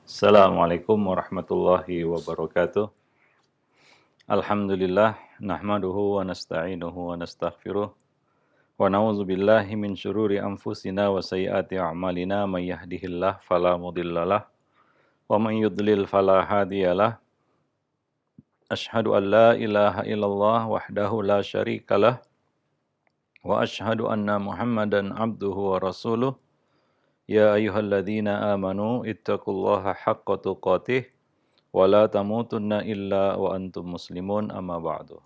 Assalamualaikum warahmatullahi wabarakatuh. Alhamdulillah, nahmaduhu wa nasta'inuhu wa nastaghfiruh. Wa na'udzu billahi min syururi anfusina wa sayyiati a'malina may yahdihillah fala mudhillalah wa may yudlil fala hadiyalah. Asyhadu an la ilaha illallah wahdahu la syarikalah wa asyhadu anna Muhammadan abduhu wa rasuluh. Ya ayyuhalladzina amanu ittaqullaha haqqa tuqatih wa la tamutunna illa wa antum muslimun amma ba'du.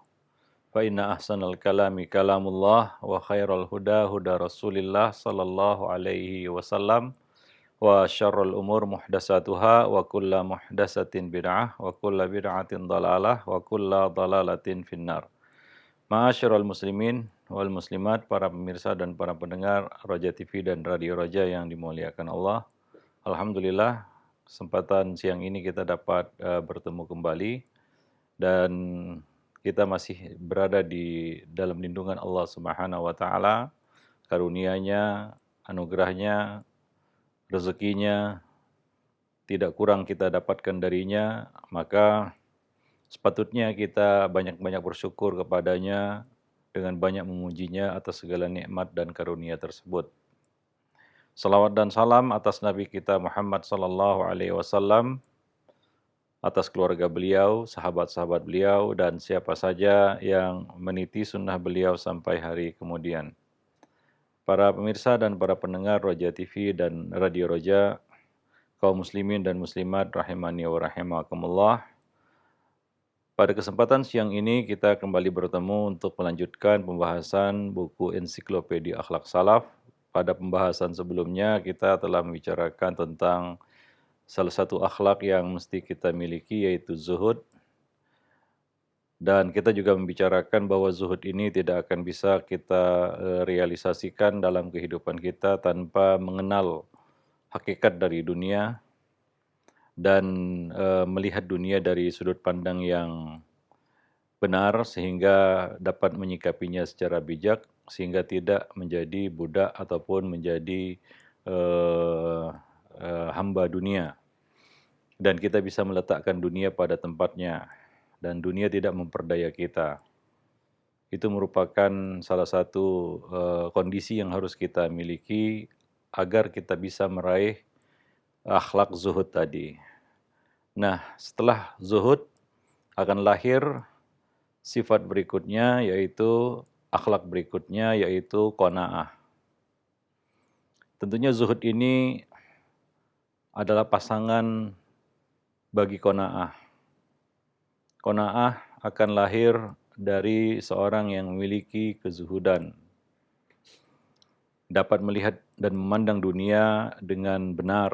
Fa inna ahsanal kalami kalamullah wa khairal huda huda Rasulillah sallallahu alaihi wasallam wa syarrul umur muhdatsatuha wa kullu muhdatsatin bid'ah wa kullu bid'atin dhalalah wa kullu dhalalatin finnar. Ma'asyiral muslimin wal muslimat, para pemirsa dan para pendengar Roja TV dan Radio Roja yang dimuliakan Allah. Alhamdulillah, kesempatan siang ini kita dapat bertemu kembali dan kita masih berada di dalam lindungan Allah Subhanahu wa taala, karunia-Nya, anugerahnya, rezekinya tidak kurang kita dapatkan darinya, maka sepatutnya kita banyak-banyak bersyukur kepadanya dengan banyak memujinya atas segala nikmat dan karunia tersebut. Salawat dan salam atas Nabi kita Muhammad sallallahu alaihi wasallam, atas keluarga beliau, sahabat-sahabat beliau, dan siapa saja yang meniti sunnah beliau sampai hari kemudian. Para pemirsa dan para pendengar Roja TV dan Radio Roja, kaum muslimin dan muslimat rahimani wa rahimakumullah. Pada kesempatan siang ini kita kembali bertemu untuk melanjutkan pembahasan buku Ensiklopedia Akhlak Salaf. Pada pembahasan sebelumnya kita telah membicarakan tentang salah satu akhlak yang mesti kita miliki, yaitu zuhud. Dan kita juga membicarakan bahwa zuhud ini tidak akan bisa kita realisasikan dalam kehidupan kita tanpa mengenal hakikat dari dunia dan melihat dunia dari sudut pandang yang benar sehingga dapat menyikapinya secara bijak, sehingga tidak menjadi budak ataupun menjadi hamba dunia. Dan kita bisa meletakkan dunia pada tempatnya dan dunia tidak memperdaya kita. Itu merupakan salah satu kondisi yang harus kita miliki agar kita bisa meraih akhlak zuhud tadi. Nah, setelah zuhud akan lahir sifat berikutnya, yaitu akhlak berikutnya, yaitu qanaah. Tentunya zuhud ini adalah pasangan bagi qanaah. Qanaah akan lahir dari seorang yang memiliki kezuhudan, dapat melihat dan memandang dunia dengan benar,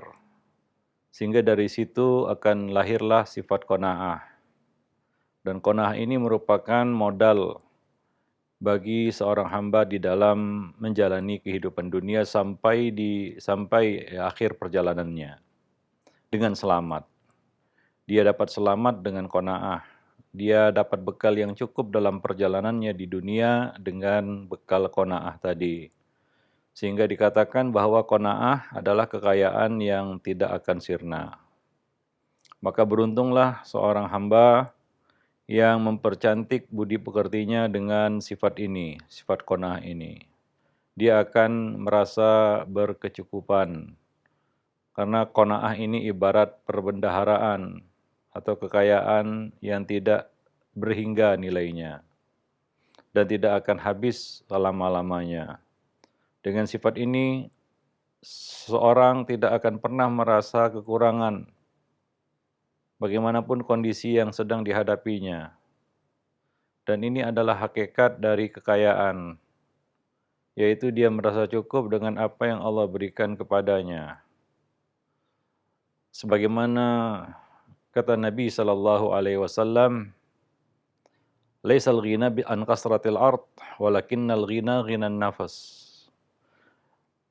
sehingga dari situ akan lahirlah sifat qanaah. Dan qanaah ini merupakan modal bagi seorang hamba di dalam menjalani kehidupan dunia sampai akhir perjalanannya dengan selamat. Dia dapat selamat dengan qanaah. Dia dapat bekal yang cukup dalam perjalanannya di dunia dengan bekal qanaah tadi. Sehingga dikatakan bahwa qanaah adalah kekayaan yang tidak akan sirna. Maka beruntunglah seorang hamba yang mempercantik budi pekertinya dengan sifat ini, sifat qanaah ini. Dia akan merasa berkecukupan. Karena qanaah ini ibarat perbendaharaan atau kekayaan yang tidak berhingga nilainya dan tidak akan habis selama-lamanya. Dengan sifat ini, seorang tidak akan pernah merasa kekurangan bagaimanapun kondisi yang sedang dihadapinya. Dan ini adalah hakikat dari kekayaan, yaitu dia merasa cukup dengan apa yang Allah berikan kepadanya. Sebagaimana kata Nabi sallallahu alaihi wasallam, "Laisal ghina bi an kasratil ard, walakinnal ghina ghinan nafas."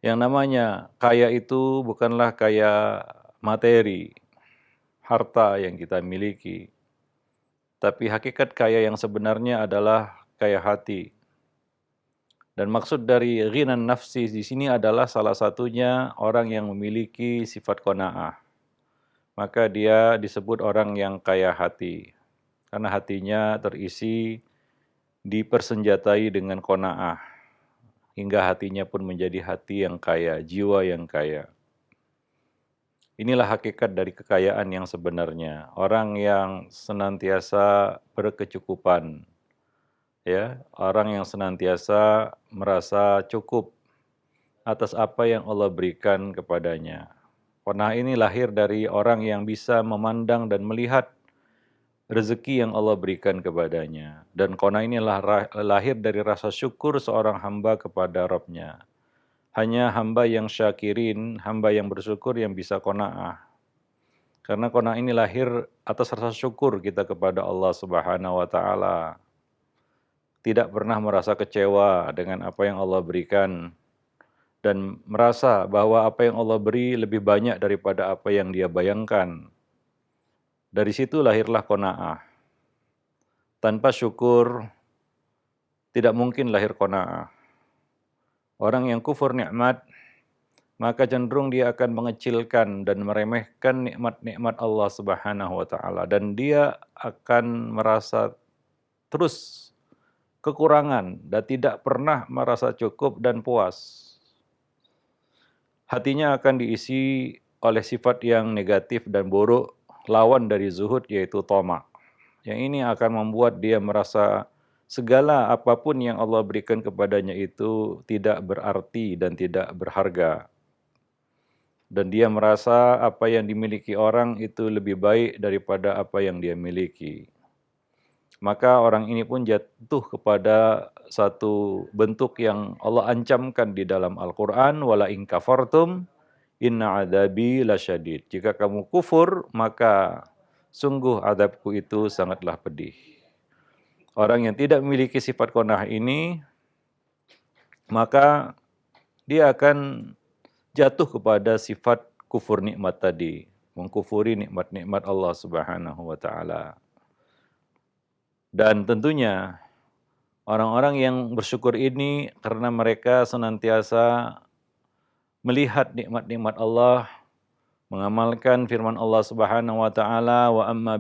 Yang namanya kaya itu bukanlah kaya materi, harta yang kita miliki. Tapi hakikat kaya yang sebenarnya adalah kaya hati. Dan maksud dari ghinan nafsi di sini adalah salah satunya orang yang memiliki sifat qanaah. maka dia disebut orang yang kaya hati. Karena hatinya terisi dipersenjatai dengan qanaah, hingga hatinya pun menjadi hati yang kaya, jiwa yang kaya. Inilah hakikat dari kekayaan yang sebenarnya. Orang yang senantiasa berkecukupan, ya, orang yang senantiasa merasa cukup atas apa yang Allah berikan kepadanya. Qanaah ini lahir dari orang yang bisa memandang dan melihat rezeki yang Allah berikan kepadanya. Dan qanaah inilah lahir dari rasa syukur seorang hamba kepada Rabb-Nya. Hanya hamba yang syakirin, hamba yang bersyukur yang bisa qanaah. Karena qanaah ini lahir atas rasa syukur kita kepada Allah Subhanahu wa taala. Tidak pernah merasa kecewa dengan apa yang Allah berikan dan merasa bahwa apa yang Allah beri lebih banyak daripada apa yang dia bayangkan. Dari situ lahirlah qanaah. Tanpa syukur tidak mungkin lahir qanaah. Orang yang kufur nikmat, maka cenderung dia akan mengecilkan dan meremehkan nikmat-nikmat Allah Subhanahu wa taala, dan dia akan merasa terus kekurangan dan tidak pernah merasa cukup dan puas. Hatinya akan diisi oleh sifat yang negatif dan buruk, lawan dari zuhud yaitu tama'. Yang ini akan membuat dia merasa segala apapun yang Allah berikan kepadanya itu tidak berarti dan tidak berharga. Dan dia merasa apa yang dimiliki orang itu lebih baik daripada apa yang dia miliki. Maka orang ini pun jatuh kepada satu bentuk yang Allah ancamkan di dalam Al-Quran, wala in kafartum inna adabi lasyadid. Jika kamu kufur, maka sungguh adabku itu sangatlah pedih. Orang yang tidak memiliki sifat qanaah ini, maka dia akan jatuh kepada sifat kufur nikmat tadi, mengkufuri nikmat-nikmat Allah Subhanahu wa taala. Dan tentunya orang-orang yang bersyukur ini karena mereka senantiasa melihat nikmat-nikmat Allah, mengamalkan firman Allah Subhanahu wa taala, wa amma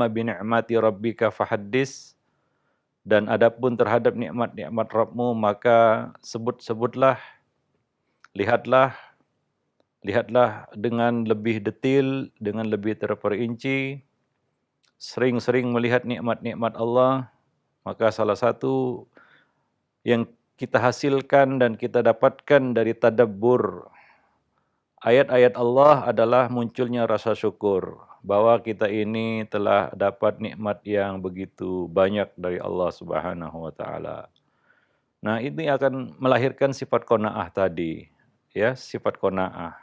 bi ni'mati rabbika fahaddis, dan adapun terhadap nikmat-nikmat Rabbmu maka sebut-sebutlah, lihatlah dengan lebih detail, dengan lebih terperinci, sering-sering melihat nikmat-nikmat Allah. Maka salah satu yang kita hasilkan dan kita dapatkan dari tadabbur ayat-ayat Allah adalah munculnya rasa syukur bahwa kita ini telah dapat nikmat yang begitu banyak dari Allah Subhanahu wa taala. Nah, ini akan melahirkan sifat qanaah tadi, ya, sifat qanaah.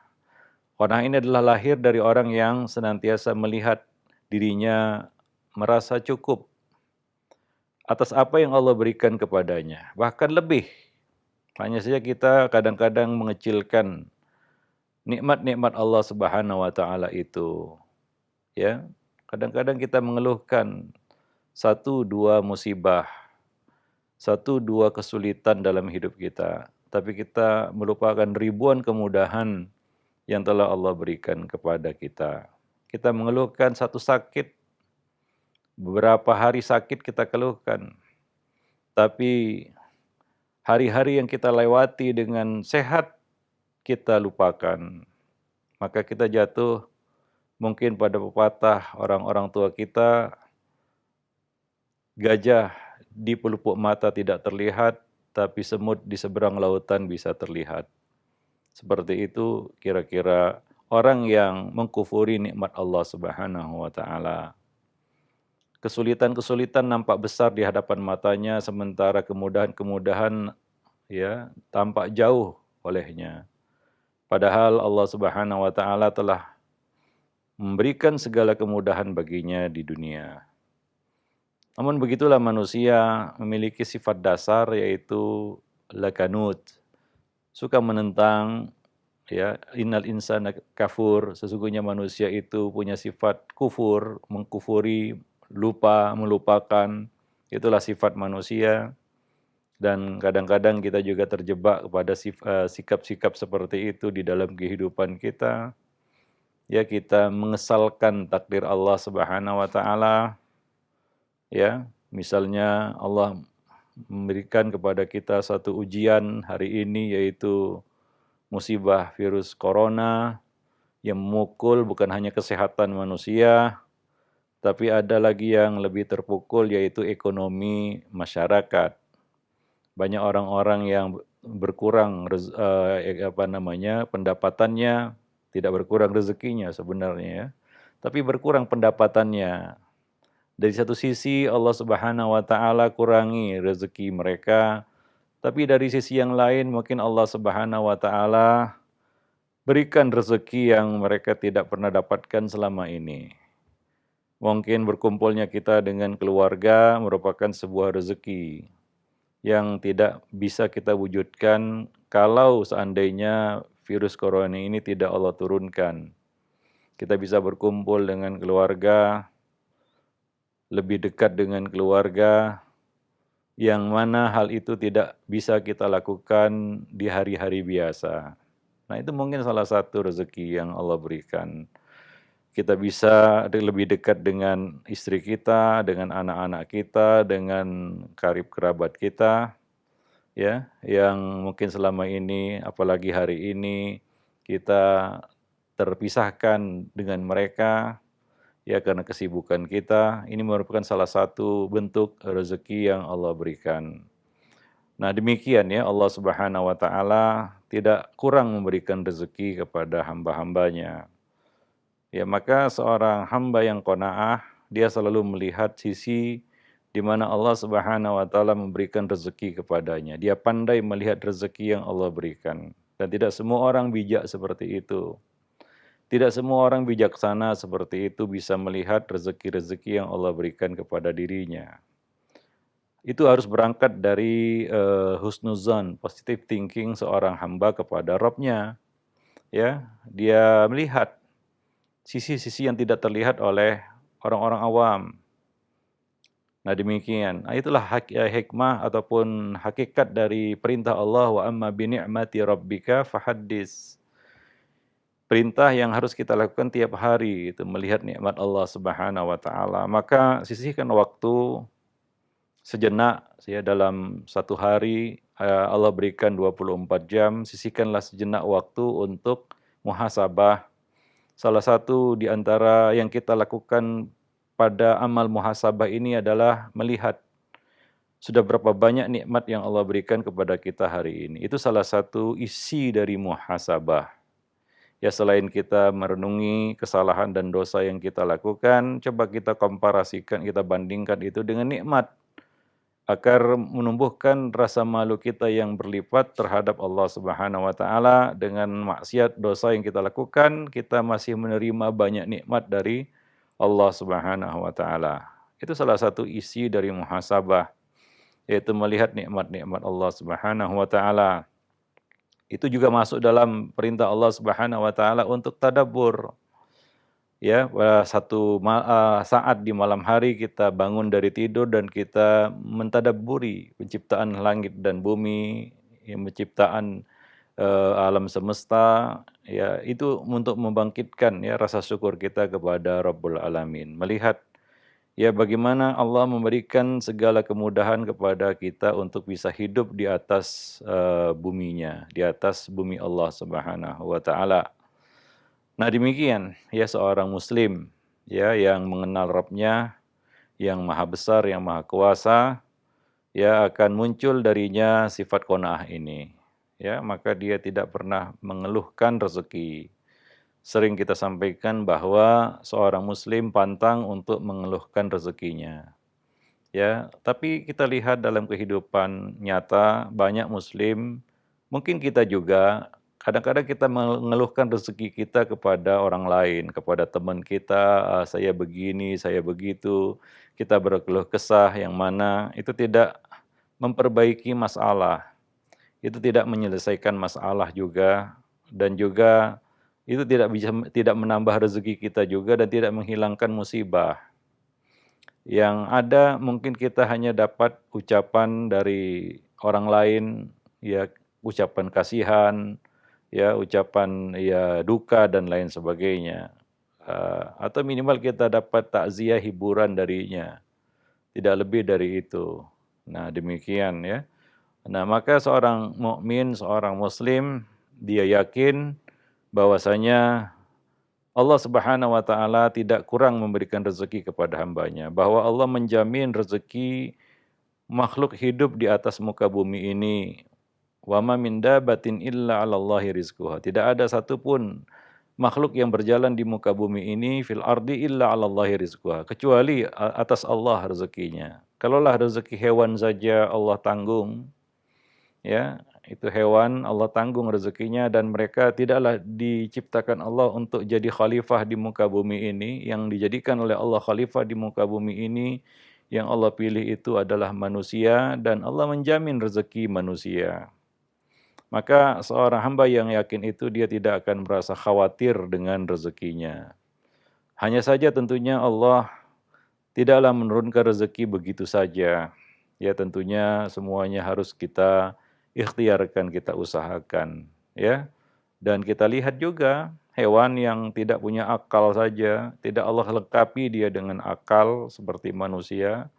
Qanaah ini adalah lahir dari orang yang senantiasa melihat dirinya merasa cukup atas apa yang Allah berikan kepadanya, bahkan lebih. Hanya saja kita kadang-kadang mengecilkan nikmat-nikmat Allah Subhanahu wa taala itu. Ya. Kadang-kadang kita mengeluhkan satu dua musibah, satu dua kesulitan dalam hidup kita, tapi kita melupakan ribuan kemudahan yang telah Allah berikan kepada kita. Kita mengeluhkan satu sakit, beberapa hari sakit kita keluhkan. Tapi hari-hari yang kita lewati dengan sehat kita lupakan. Maka kita jatuh mungkin pada pepatah orang-orang tua kita, gajah di pelupuk mata tidak terlihat, tapi semut di seberang lautan bisa terlihat. Seperti itu kira-kira orang yang mengkufuri nikmat Allah Subhanahu wa taala. Kesulitan-kesulitan nampak besar di hadapan matanya, sementara kemudahan-kemudahan ya tampak jauh olehnya. Padahal Allah Subhanahu wa taala telah memberikan segala kemudahan baginya di dunia. Namun begitulah manusia memiliki sifat dasar yaitu lakanut, suka menentang, ya, innal insana kafur, sesungguhnya manusia itu punya sifat kufur, mengkufuri, lupa, melupakan. Itulah sifat manusia. Dan kadang-kadang kita juga terjebak kepada sikap-sikap seperti itu di dalam kehidupan kita. ya kita mengesalkan takdir Allah Subhanahu wa taala, ya. Misalnya Allah memberikan kepada kita satu ujian hari ini, yaitu musibah virus corona yang memukul bukan hanya kesehatan manusia, tapi ada lagi yang lebih terpukul, yaitu ekonomi masyarakat. Banyak orang-orang yang berkurang pendapatannya, tidak berkurang rezekinya sebenarnya ya, tapi berkurang pendapatannya. Dari satu sisi Allah Subhanahu wa taala kurangi rezeki mereka, tapi dari sisi yang lain mungkin Allah Subhanahu wa taala berikan rezeki yang mereka tidak pernah dapatkan selama ini. Mungkin berkumpulnya kita dengan keluarga merupakan sebuah rezeki yang tidak bisa kita wujudkan kalau seandainya virus corona ini tidak Allah turunkan. Kita bisa berkumpul dengan keluarga, lebih dekat dengan keluarga, yang mana hal itu tidak bisa kita lakukan di hari-hari biasa. Nah, itu mungkin salah satu rezeki yang Allah berikan. Kita bisa lebih dekat dengan istri kita, dengan anak-anak kita, dengan karib kerabat kita, ya, yang mungkin selama ini, apalagi hari ini, kita terpisahkan dengan mereka, ya karena kesibukan kita. Ini merupakan salah satu bentuk rezeki yang Allah berikan. Nah demikian ya, Allah Subhanahu wa taala tidak kurang memberikan rezeki kepada hamba-hambanya. Ya maka seorang hamba yang qanaah, dia selalu melihat sisi di mana Allah Subhanahu wa taala memberikan rezeki kepadanya. Dia pandai melihat rezeki yang Allah berikan. Dan tidak semua orang bijak seperti itu. Tidak semua orang bijaksana seperti itu bisa melihat rezeki-rezeki yang Allah berikan kepada dirinya. Itu harus berangkat dari husnuzan, positive thinking seorang hamba kepada Rabb-nya. Ya, dia melihat sisi-sisi yang tidak terlihat oleh orang-orang awam. Nah demikian. Nah, itulah hikmah ataupun hakikat dari perintah Allah, wa amma bi ni'mati rabbika fahaddits. Perintah yang harus kita lakukan tiap hari itu melihat nikmat Allah Subhanahu wa taala. Maka sisihkan waktu sejenak ya dalam satu hari, Allah berikan 24 jam, sisihkanlah sejenak waktu untuk muhasabah. Salah satu di antara yang kita lakukan pada amal muhasabah ini adalah melihat sudah berapa banyak nikmat yang Allah berikan kepada kita hari ini. Itu salah satu isi dari muhasabah. Ya selain kita merenungi kesalahan dan dosa yang kita lakukan, coba kita komparasikan, kita bandingkan itu dengan nikmat. Agar menumbuhkan rasa malu kita yang berlipat terhadap Allah Subhanahu wa taala. Dengan maksiat dosa yang kita lakukan, kita masih menerima banyak nikmat dari Allah Subhanahu wa taala. Itu salah satu isi dari muhasabah, yaitu melihat nikmat-nikmat Allah Subhanahu wa taala. Itu juga masuk dalam perintah Allah Subhanahu wa taala untuk tadabbur. Ya, satu saat di malam hari kita bangun dari tidur dan kita mentadabburi penciptaan langit dan bumi, ya, penciptaan alam semesta, ya itu untuk membangkitkan ya rasa syukur kita kepada Rabbul Alamin. Melihat ya bagaimana Allah memberikan segala kemudahan kepada kita untuk bisa hidup di atas buminya, di atas bumi Allah Subhanahu wa taala. Nah demikian ya seorang muslim ya yang mengenal Rabb-nya yang maha besar, yang maha kuasa, ya akan muncul darinya sifat qanaah ini. Ya, maka dia tidak pernah mengeluhkan rezeki. Sering kita sampaikan bahwa seorang muslim pantang untuk mengeluhkan rezekinya. Ya, tapi kita lihat dalam kehidupan nyata banyak muslim, mungkin kita juga kadang-kadang kita mengeluhkan rezeki kita kepada orang lain, kepada teman kita, saya begini, saya begitu. Kita berkeluh kesah yang mana itu tidak memperbaiki masalah. Itu tidak menyelesaikan masalah juga, dan juga itu tidak menambah rezeki kita juga dan tidak menghilangkan musibah. Yang ada mungkin kita hanya dapat ucapan dari orang lain, ya ucapan kasihan, ya ucapan ya duka dan lain sebagainya. atau minimal kita dapat takziah hiburan darinya, tidak lebih dari itu. Nah, demikian ya. Nah, maka seorang mukmin, seorang muslim, dia yakin bahwasanya Allah Subhanahu wa taala tidak kurang memberikan rezeki kepada hambanya, bahwa Allah menjamin rezeki makhluk hidup di atas muka bumi ini. Wa ma min dabatin illa 'alallahi rizquha. Tidak ada satupun makhluk yang berjalan di muka bumi ini fil ardi illa 'alallahi rizquha, kecuali atas Allah rezekinya. Kalaulah rezeki hewan saja Allah tanggung, ya, itu hewan Allah tanggung rezekinya, dan mereka tidaklah diciptakan Allah untuk jadi khalifah di muka bumi ini. Yang dijadikan oleh Allah khalifah di muka bumi ini, yang Allah pilih itu adalah manusia, dan Allah menjamin rezeki manusia. Maka seorang hamba yang yakin itu, dia tidak akan merasa khawatir dengan rezekinya. Hanya saja tentunya Allah tidaklah menurunkan rezeki begitu saja. Ya, tentunya semuanya harus kita ikhtiarkan, kita usahakan, ya. Dan kita lihat juga hewan yang tidak punya akal saja, tidak Allah lengkapi dia dengan akal seperti manusia.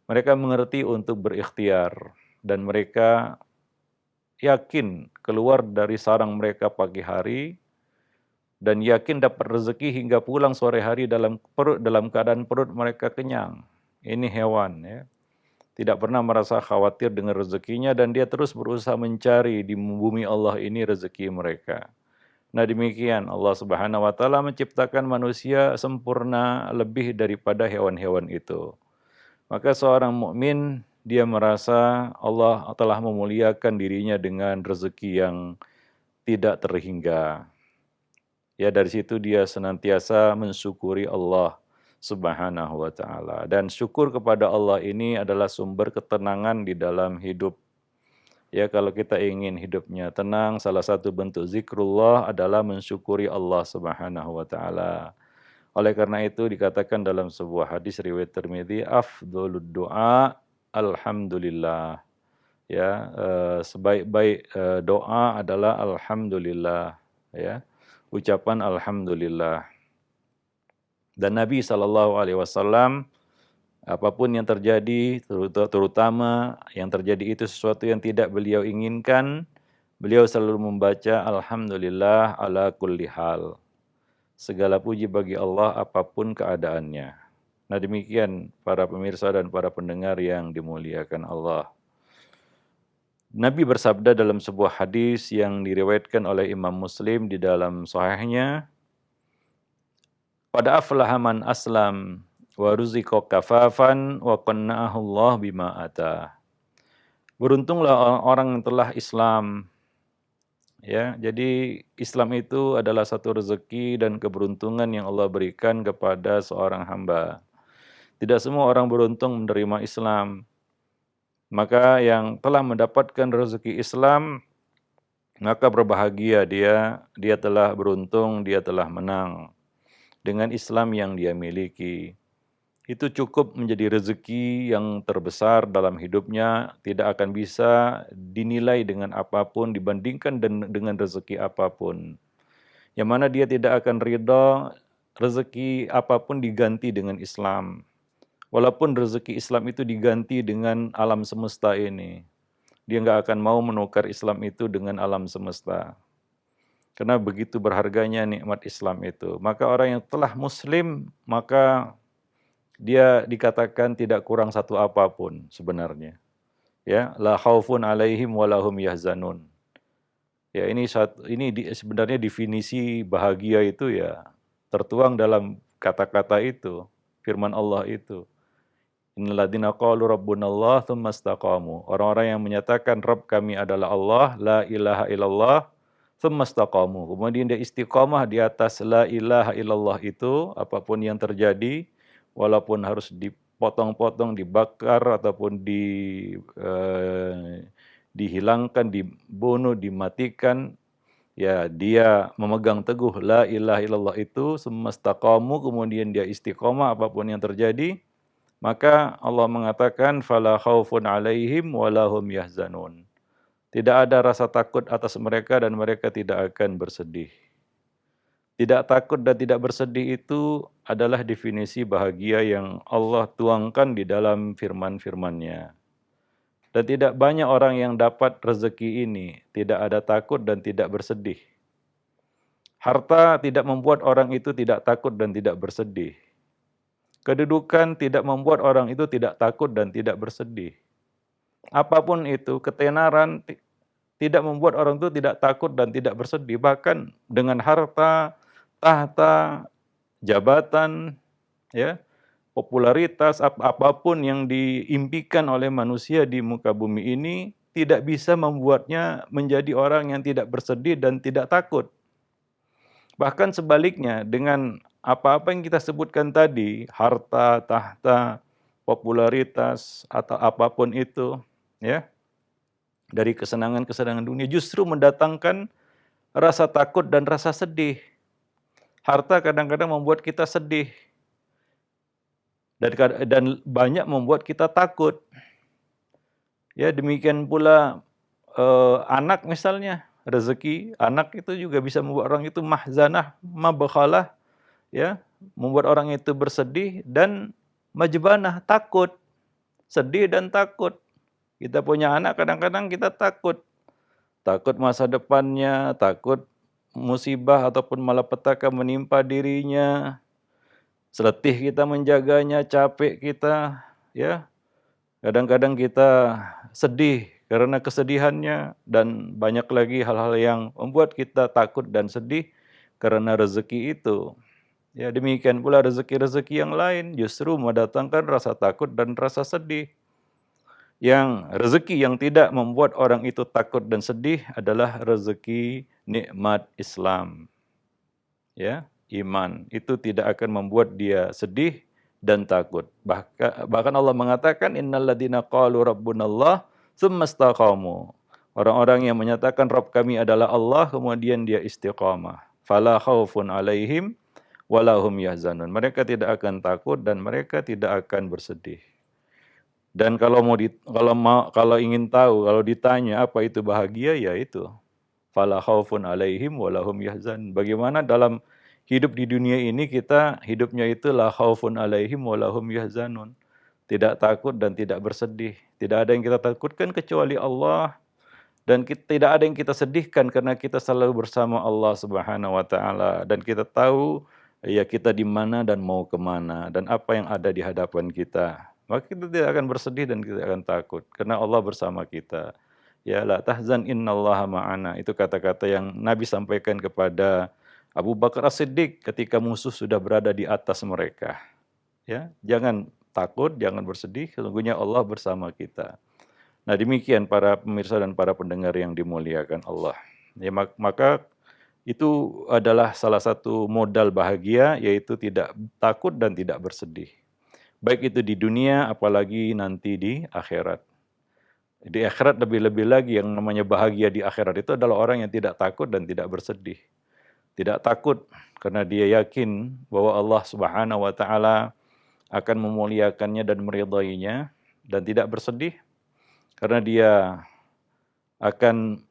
Mereka mengerti untuk berikhtiar, dan mereka yakin keluar dari sarang mereka pagi hari, dan yakin dapat rezeki hingga pulang sore hari dalam keadaan perut mereka kenyang. Ini hewan, ya. Tidak pernah merasa khawatir dengan rezekinya, dan dia terus berusaha mencari di bumi Allah ini rezeki mereka. Nah, demikian Allah Subhanahu wa taala menciptakan manusia sempurna lebih daripada hewan-hewan itu. Maka seorang mukmin, dia merasa Allah telah memuliakan dirinya dengan rezeki yang tidak terhingga. Ya, dari situ dia senantiasa mensyukuri Allah Subhanahu wa taala. Dan syukur kepada Allah ini adalah sumber ketenangan di dalam hidup. Ya, kalau kita ingin hidupnya tenang, salah satu bentuk zikrullah adalah mensyukuri Allah Subhanahu wa taala. Oleh karena itu dikatakan dalam sebuah hadis riwayat Tirmidzi, afdhalud du'a alhamdulillah. Ya, sebaik-baik doa adalah alhamdulillah, ya. Ucapan alhamdulillah. Dan Nabi sallallahu alaihi wasallam, apapun yang terjadi, terutama yang terjadi itu sesuatu yang tidak beliau inginkan, beliau selalu membaca alhamdulillah ala kulli hal. Segala puji bagi Allah apapun keadaannya. Nah, demikian para pemirsa dan para pendengar yang dimuliakan Allah. Nabi bersabda dalam sebuah hadis yang diriwayatkan oleh Imam Muslim di dalam sahihnya, "Qad aflaha man aslam wa ruziqa kafafan wa qanna'ahu Allah bima atah." Beruntunglah orang yang telah Islam. Ya, jadi Islam itu adalah satu rezeki dan keberuntungan yang Allah berikan kepada seorang hamba. Tidak semua orang beruntung menerima Islam. Maka yang telah mendapatkan rezeki Islam, maka berbahagia dia telah beruntung, dia telah menang dengan Islam yang dia miliki. Itu cukup menjadi rezeki yang terbesar dalam hidupnya, tidak akan bisa dinilai dengan apapun, dibandingkan dengan rezeki apapun. Yang mana dia tidak akan ridha rezeki apapun diganti dengan Islam. Walaupun rezeki Islam itu diganti dengan alam semesta ini, dia nggak akan mau menukar Islam itu dengan alam semesta. Karena begitu berharganya nikmat Islam itu. Maka orang yang telah Muslim, maka dia dikatakan tidak kurang satu apapun sebenarnya. Ya, la khaufun alaihim walahum yahzanun. Ya, ini sebenarnya definisi bahagia itu ya tertuang dalam kata-kata itu, firman Allah itu. Innal ladzina qalu rabbunallah tsumma istaqamu. Orang-orang yang menyatakan Rabb kami adalah Allah, la ilaha illallah, tsumma istaqamu. Kemudian dia istiqamah di atas la ilaha illallah itu, apapun yang terjadi, walaupun harus dipotong-potong, dibakar ataupun dihilangkan, dibunuh, dimatikan, ya dia memegang teguh la ilaha illallah itu, tsumma istaqamu, kemudian dia istiqamah apapun yang terjadi. Maka Allah mengatakan fala khaufun alaihim walahum yahzanun. Tidak ada rasa takut atas mereka dan mereka tidak akan bersedih. Tidak takut dan tidak bersedih itu adalah definisi bahagia yang Allah tuangkan di dalam firman-firman-Nya. Dan tidak banyak orang yang dapat rezeki ini, tidak ada takut dan tidak bersedih. Harta tidak membuat orang itu tidak takut dan tidak bersedih. Kedudukan tidak membuat orang itu tidak takut dan tidak bersedih. Apapun itu, ketenaran tidak membuat orang itu tidak takut dan tidak bersedih. Bahkan dengan harta, tahta, jabatan, ya, popularitas, apapun yang diimpikan oleh manusia di muka bumi ini tidak bisa membuatnya menjadi orang yang tidak bersedih dan tidak takut. Bahkan sebaliknya, dengan apa-apa yang kita sebutkan tadi, harta, tahta, popularitas, atau apapun itu, ya, dari kesenangan-kesenangan dunia justru mendatangkan rasa takut dan rasa sedih. Harta kadang-kadang membuat kita sedih, dan banyak membuat kita takut. Ya, demikian pula anak misalnya, rezeki anak itu juga bisa membuat orang itu mahzanah, mabkhalah, ya, membuat orang itu bersedih dan majbanah, takut, sedih dan takut. Kita punya anak kadang-kadang kita takut. Takut masa depannya, takut musibah ataupun malapetaka menimpa dirinya. Seletih kita menjaganya, capek kita, ya. Kadang-kadang kita sedih karena kesedihannya dan banyak lagi hal-hal yang membuat kita takut dan sedih karena rezeki itu. Ya, demikian pula rezeki-rezeki yang lain justru mendatangkan rasa takut dan rasa sedih. Yang rezeki yang tidak membuat orang itu takut dan sedih adalah rezeki nikmat Islam. Ya, iman itu tidak akan membuat dia sedih dan takut. Bahkan Allah mengatakan innalladzina qalu rabbunallah tsumma istaqamu. Orang-orang yang menyatakan Rabb kami adalah Allah kemudian dia istiqamah. Fala khaufun alaihim wala hum yahzanun. Mereka tidak akan takut dan mereka tidak akan bersedih. Dan kalau ingin tahu, kalau ditanya apa itu bahagia, ya itu. Fala khaufun alaihim wala hum yahzanun. Bagaimana dalam hidup di dunia ini kita hidupnya itu la khaufun alaihim wala hum yahzanun. Tidak takut dan tidak bersedih. Tidak ada yang kita takutkan kecuali Allah. Dan tidak ada yang kita sedihkan karena kita selalu bersama Allah Subhanahu wa taala dan kita tahu ya kita di mana dan mau kemana dan apa yang ada di hadapan kita. Maka kita tidak akan bersedih dan kita akan takut karena Allah bersama kita. Ya la tahzan innallaha ma'ana. Itu kata-kata yang Nabi sampaikan kepada Abu Bakar As-Siddiq ketika musuh sudah berada di atas mereka. Ya, jangan takut, jangan bersedih, sesungguhnya Allah bersama kita. Nah, demikian para pemirsa dan para pendengar yang dimuliakan Allah. Ya, maka itu adalah salah satu modal bahagia, yaitu tidak takut dan tidak bersedih. Baik itu di dunia, apalagi nanti di akhirat. Di akhirat lebih-lebih lagi yang namanya bahagia di akhirat itu adalah orang yang tidak takut dan tidak bersedih. Tidak takut karena dia yakin bahwa Allah Subhanahu wa taala akan memuliakannya dan meridainya, dan tidak bersedih karena dia akan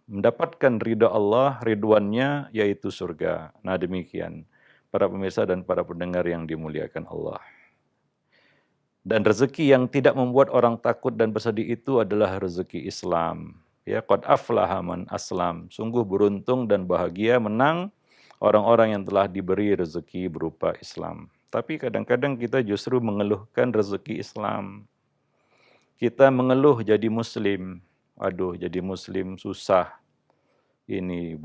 mendapatkan ridha Allah, ridwannya yaitu surga. Nah, demikian para pemirsa dan para pendengar yang dimuliakan Allah. Dan rezeki yang tidak membuat orang takut dan bersedih itu adalah rezeki Islam. Ya, qad aflaha man aslam. Sungguh beruntung dan bahagia, menang orang-orang yang telah diberi rezeki berupa Islam. Tapi kadang-kadang kita justru mengeluhkan rezeki Islam. Kita mengeluh jadi muslim. Aduh, jadi muslim susah. Ini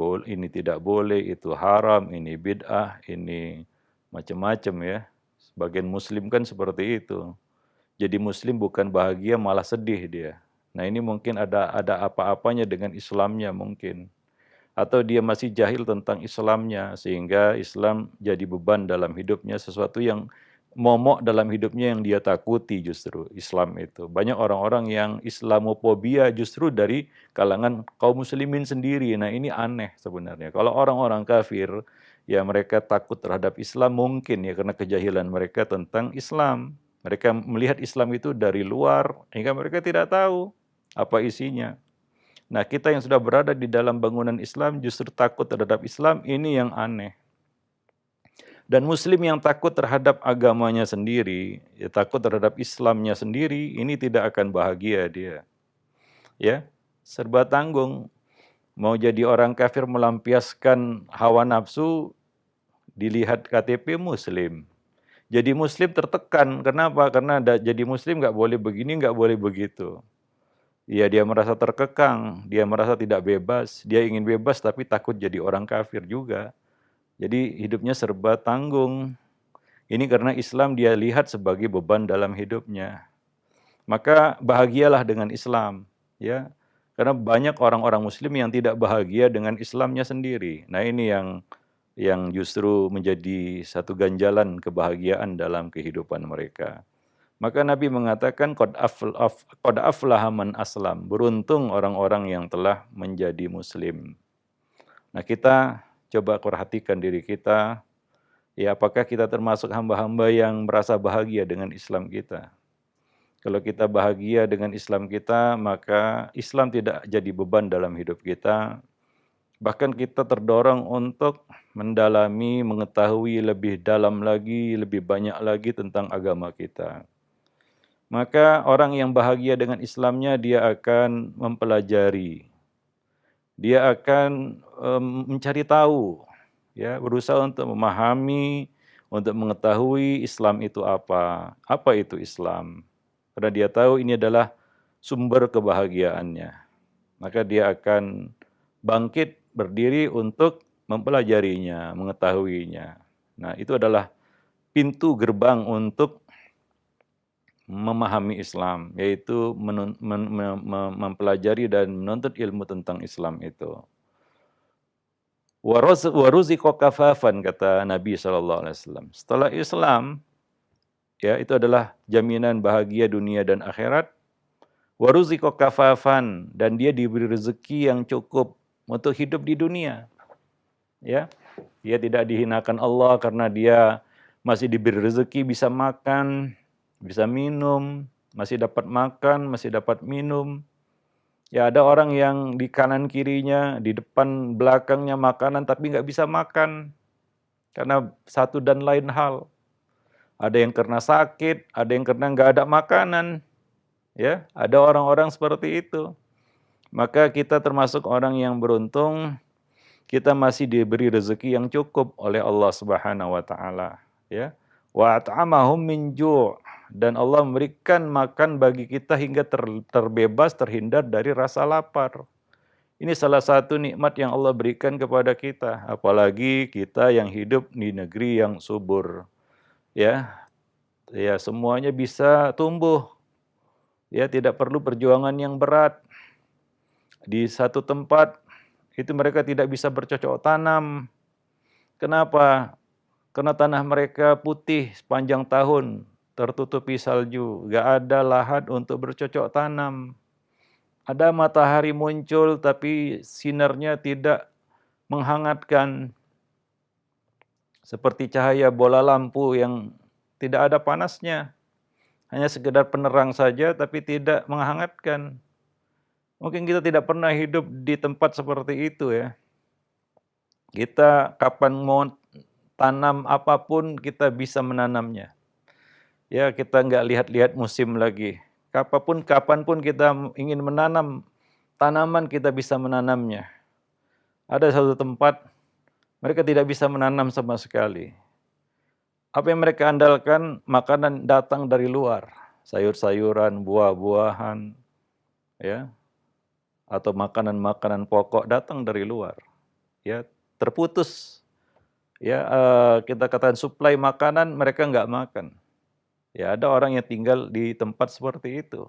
tidak boleh, itu haram, ini bid'ah, ini macam-macam ya. Sebagian muslim kan seperti itu. Jadi muslim bukan bahagia malah sedih dia. Nah, ini mungkin ada apa-apanya dengan Islamnya mungkin. Atau dia masih jahil tentang Islamnya sehingga Islam jadi beban dalam hidupnya, sesuatu yang momok dalam hidupnya yang dia takuti justru Islam itu. Banyak orang-orang yang Islamofobia justru dari kalangan kaum muslimin sendiri. Nah, ini aneh sebenarnya. Kalau orang-orang kafir ya mereka takut terhadap Islam mungkin ya karena kejahilan mereka tentang Islam. Mereka melihat Islam itu dari luar hingga mereka tidak tahu apa isinya. Nah, kita yang sudah berada di dalam bangunan Islam justru takut terhadap Islam, ini yang aneh. Dan muslim yang takut terhadap agamanya sendiri, ya takut terhadap Islamnya sendiri, ini tidak akan bahagia dia. Ya, serba tanggung. Mau jadi orang kafir melampiaskan hawa nafsu, dilihat KTP muslim. Jadi muslim tertekan. Kenapa? Karena jadi muslim nggak boleh begini, nggak boleh begitu. Ya dia merasa terkekang, dia merasa tidak bebas, dia ingin bebas tapi takut jadi orang kafir juga. Jadi hidupnya serba tanggung. Ini karena Islam dia lihat sebagai beban dalam hidupnya. Maka bahagialah dengan Islam, ya. Karena banyak orang-orang muslim yang tidak bahagia dengan Islamnya sendiri. Nah, ini yang justru menjadi satu ganjalan kebahagiaan dalam kehidupan mereka. Maka Nabi mengatakan qad aflaha man aslam. Beruntung orang-orang yang telah menjadi muslim. Nah, kita coba perhatikan diri kita. Ya, apakah kita termasuk hamba-hamba yang merasa bahagia dengan Islam kita? Kalau kita bahagia dengan Islam kita, maka Islam tidak jadi beban dalam hidup kita. Bahkan kita terdorong untuk mendalami, mengetahui lebih dalam lagi, lebih banyak lagi tentang agama kita. Maka orang yang bahagia dengan Islamnya, dia akan mempelajari. Dia akan mencari tahu, ya, berusaha untuk memahami, untuk mengetahui Islam itu apa itu Islam. Karena dia tahu ini adalah sumber kebahagiaannya. Maka dia akan bangkit, berdiri untuk mempelajarinya, mengetahuinya. Nah, itu adalah pintu gerbang untuk memahami Islam, yaitu mempelajari dan menuntut ilmu tentang Islam itu. Waruziqa kafafan, kata Nabi SAW. Setelah Islam, ya, itu adalah jaminan bahagia dunia dan akhirat. Waruziqa kafafan, dan dia diberi rezeki yang cukup untuk hidup di dunia. Ya, dia tidak dihinakan Allah karena dia masih diberi rezeki, bisa makan, bisa minum, masih dapat makan, masih dapat minum. Ya, ada orang yang di kanan kirinya, di depan belakangnya makanan tapi nggak bisa makan karena satu dan lain hal. Ada yang karena sakit, ada yang karena nggak ada makanan. Ya, ada orang-orang seperti itu. Maka kita termasuk orang yang beruntung, kita masih diberi rezeki yang cukup oleh Allah Subhanahu wa taala, ya. Wa at'amahum min ju', dan Allah memberikan makan bagi kita hingga terbebas, terhindar dari rasa lapar. Ini salah satu nikmat yang Allah berikan kepada kita, apalagi kita yang hidup di negeri yang subur. Ya. Ya, semuanya bisa tumbuh. Ya, tidak perlu perjuangan yang berat. Di satu tempat itu mereka tidak bisa bercocok tanam. Kenapa? Karena tanah mereka putih sepanjang tahun, tertutupi salju, gak ada lahan untuk bercocok tanam. Ada matahari muncul tapi sinarnya tidak menghangatkan. Seperti cahaya bola lampu yang tidak ada panasnya. Hanya sekedar penerang saja tapi tidak menghangatkan. Mungkin kita tidak pernah hidup di tempat seperti itu, ya. Kita kapan mau tanam apapun kita bisa menanamnya. Ya, kita nggak lihat-lihat musim lagi. Kapanpun kita ingin menanam tanaman, kita bisa menanamnya. Ada satu tempat mereka tidak bisa menanam sama sekali. Apa yang mereka andalkan, makanan datang dari luar, sayur-sayuran, buah-buahan, ya, atau makanan-makanan pokok datang dari luar. Ya, terputus. Ya, kita katakan suplai makanan, mereka nggak makan. Ya, ada orang yang tinggal di tempat seperti itu.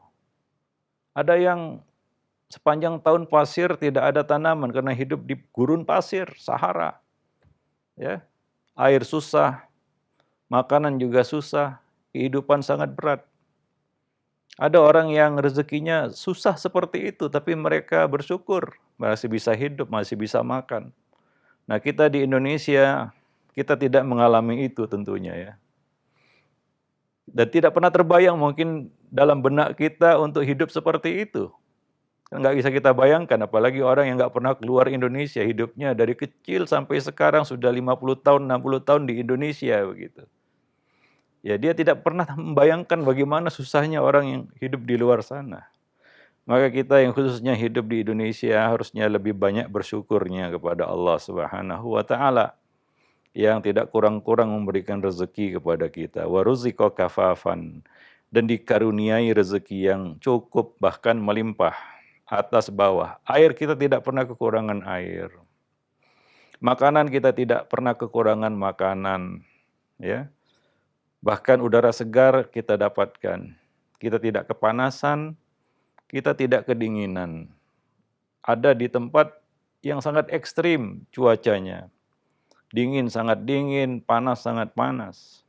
Ada yang sepanjang tahun pasir, tidak ada tanaman karena hidup di gurun pasir, Sahara. Ya, air susah, makanan juga susah, kehidupan sangat berat. Ada orang yang rezekinya susah seperti itu, tapi mereka bersyukur, masih bisa hidup, masih bisa makan. Nah, kita di Indonesia, kita tidak mengalami itu tentunya, ya. Dan tidak pernah terbayang mungkin dalam benak kita untuk hidup seperti itu. Nggak bisa kita bayangkan, apalagi orang yang nggak pernah keluar Indonesia, hidupnya dari kecil sampai sekarang sudah 50 tahun, 60 tahun di Indonesia begitu. Ya dia tidak pernah membayangkan bagaimana susahnya orang yang hidup di luar sana. Maka kita yang khususnya hidup di Indonesia harusnya lebih banyak bersyukurnya kepada Allah Subhanahu wa taala yang tidak kurang-kurang memberikan rezeki kepada kita. Wa ruziqa kafafan, dan dikaruniai rezeki yang cukup bahkan melimpah atas bawah. Air kita tidak pernah kekurangan air. Makanan kita tidak pernah kekurangan makanan, ya. Bahkan udara segar kita dapatkan. Kita tidak kepanasan, kita tidak kedinginan. Ada di tempat yang sangat ekstrim cuacanya. Dingin sangat dingin, panas sangat panas.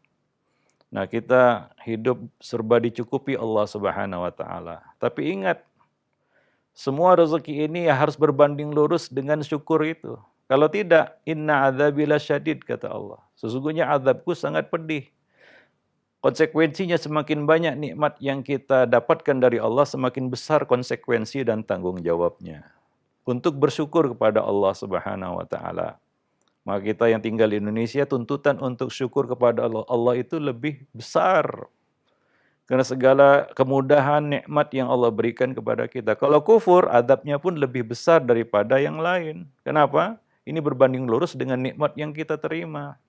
Nah, kita hidup serba dicukupi Allah Subhanahu wa taala. Tapi ingat, semua rezeki ini harus berbanding lurus dengan syukur itu. Kalau tidak, inna adzabi lasyadid, kata Allah. Sesungguhnya azabku sangat pedih. Konsekuensinya semakin banyak nikmat yang kita dapatkan dari Allah, semakin besar konsekuensi dan tanggung jawabnya. Untuk bersyukur kepada Allah Subhanahu wa taala. Maka kita yang tinggal di Indonesia, tuntutan untuk syukur kepada Allah itu lebih besar. Karena segala kemudahan nikmat yang Allah berikan kepada kita. Kalau kufur, adabnya pun lebih besar daripada yang lain. Kenapa? Ini berbanding lurus dengan nikmat yang kita terima.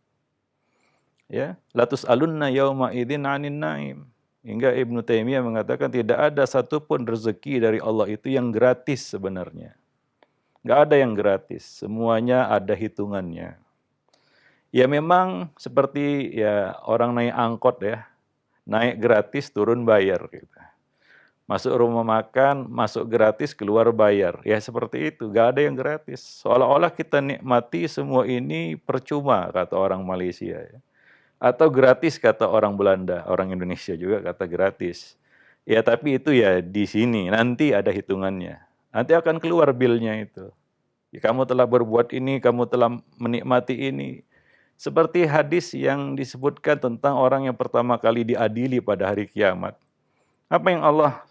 Ya, latus alunna yauma idzin 'anin naim. Hingga Ibnu Taimiyah mengatakan tidak ada satupun rezeki dari Allah itu yang gratis sebenarnya. Nggak ada yang gratis, semuanya ada hitungannya. Ya memang seperti ya orang naik angkot ya, naik gratis turun bayar gitu. Masuk rumah makan, masuk gratis, keluar bayar. Ya seperti itu, nggak ada yang gratis. Seolah-olah kita nikmati semua ini percuma, kata orang Malaysia ya. Atau gratis kata orang Belanda, orang Indonesia juga kata gratis. Ya tapi itu ya di sini, nanti ada hitungannya. Nanti akan keluar bilnya itu. Ya, kamu telah berbuat ini, kamu telah menikmati ini. Seperti hadis yang disebutkan tentang orang yang pertama kali diadili pada hari kiamat. Apa yang Allah